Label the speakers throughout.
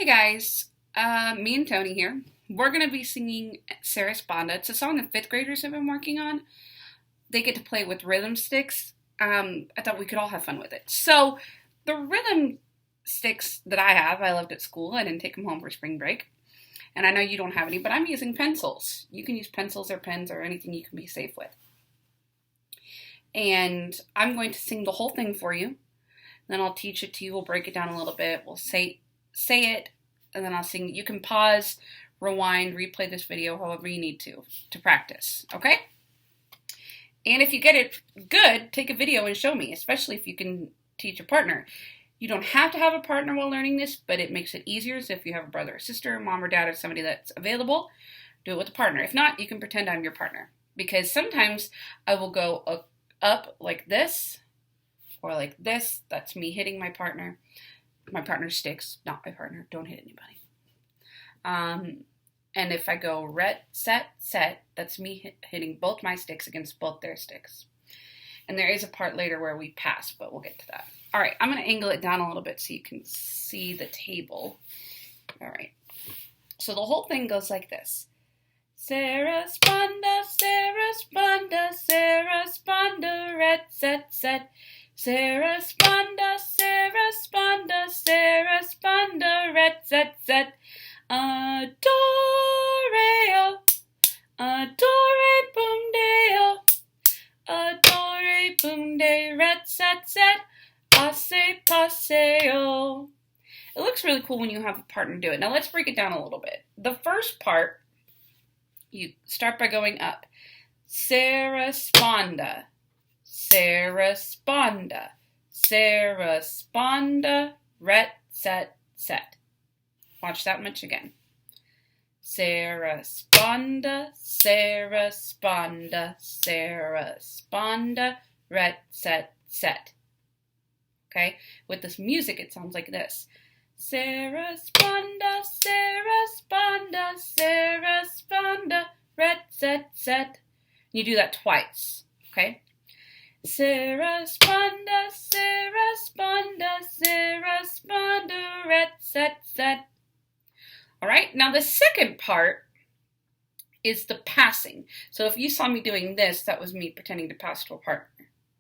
Speaker 1: Hey guys, me and Tony here. We're going to be singing Sarasponda. It's a song that fifth graders have been working on. They get to play with rhythm sticks. I thought we could all have fun with it. So the rhythm sticks that I left at school. I didn't take them home for spring break. And I know you don't have any, but I'm using pencils. You can use pencils or pens or anything you can be safe with. And I'm going to sing the whole thing for you. Then I'll teach it to you. We'll break it down a little bit. We'll say it, and then I'll sing it. You can pause, rewind, replay this video however you need to practice, okay? And if you get it good, take a video and show me, especially if you can teach your partner. You don't have to have a partner while learning this, but it makes it easier. So if you have a brother or sister, mom or dad, or somebody that's available, do it with a partner. If not, you can pretend I'm your partner. Because sometimes I will go up like this, or like this. That's me hitting my partner. My partner sticks, not my partner. Don't hit anybody. And if I go ret, set, set, that's me hitting both my sticks against both their sticks. And there is a part later where we pass, but we'll get to that. All right, I'm going to angle it down a little bit so you can see the table. All right. So the whole thing goes like this. Sarasponda, Sarasponda, Sarasponda, ret, set, set. Sarasponda, Sarasponda, Sarasponda, ret, set, set. Adore, adore, boom, deo. Adore, boom, de, ret, set, set. Passe, passeo. It looks really cool when you have a partner do it. Now let's break it down a little bit. The first part, you start by going up. Sarasponda, Sarasponda, Sarasponda, ret, set, set. Watch that much again. Sarasponda, Sarasponda, Sarasponda, ret, set, set. Okay? With this music, it sounds like this. Sarasponda, Sarasponda, Sarasponda, ret, set, set. You do that twice. Okay? Sarasponda, Sarasponda, Sarasponda, ret, set, set. All right, now the second part is the passing. So if you saw me doing this, that was me pretending to pass to a partner.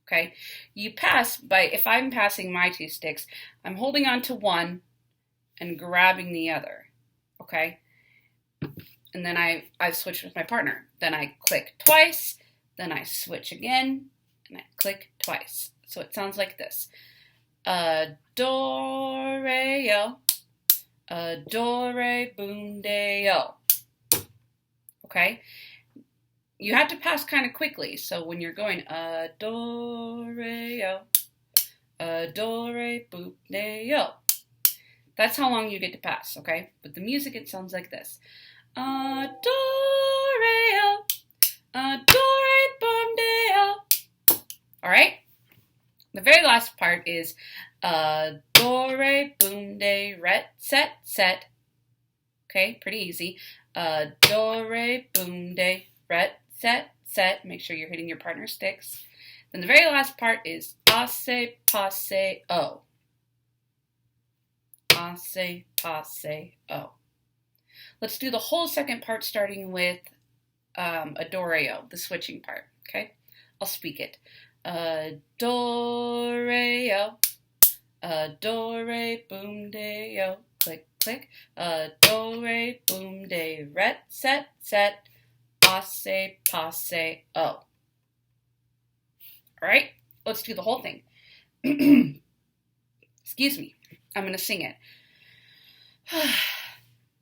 Speaker 1: Okay, you pass by, if I'm passing my two sticks, I'm holding on to one and grabbing the other. Okay, and then I've switched with my partner. Then I click twice, then I switch again, and I click twice. So it sounds like this. Adore-yo, adore, boom, deo. Okay? You have to pass kind of quickly. So when you're going adore-yo, adore, boom, deo. That's how long you get to pass, okay? But the music, it sounds like this. Adore-yo, adore, boom, deo. All right? The very last part is adore, boom, de, ret, set, set. Okay, pretty easy. Adore, boom, de, ret, set, set. Make sure you're hitting your partner sticks. Then the very last part is passe, passeo. Passe, passeo. Let's do the whole second part starting with adoreo, the switching part. Okay, I'll speak it. Adoreo, adore, boom, deo, click, click. Adore, boom, de, ret, set, set. Passe, passeo. All right, let's do the whole thing. Excuse me, I'm going to sing it.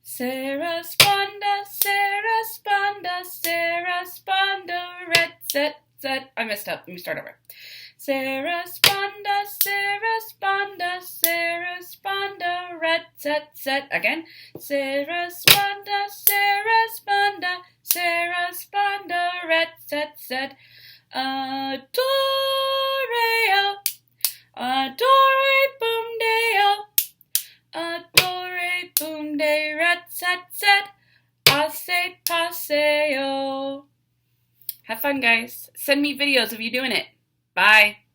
Speaker 1: Sarasponda, Sarasponda, Sarasponda, ret, set, set. I messed up. Let me start over. Sarasponda, Sarasponda, Sarasponda, ret, set, set. Again. Sarasponda, Sarasponda, Sarasponda, ret, set, set. Adoreo, adore, boom, deo. Adore, boom, de, ret, set, set. Passe, passeo. Have fun, guys. Send me videos of you doing it. Bye.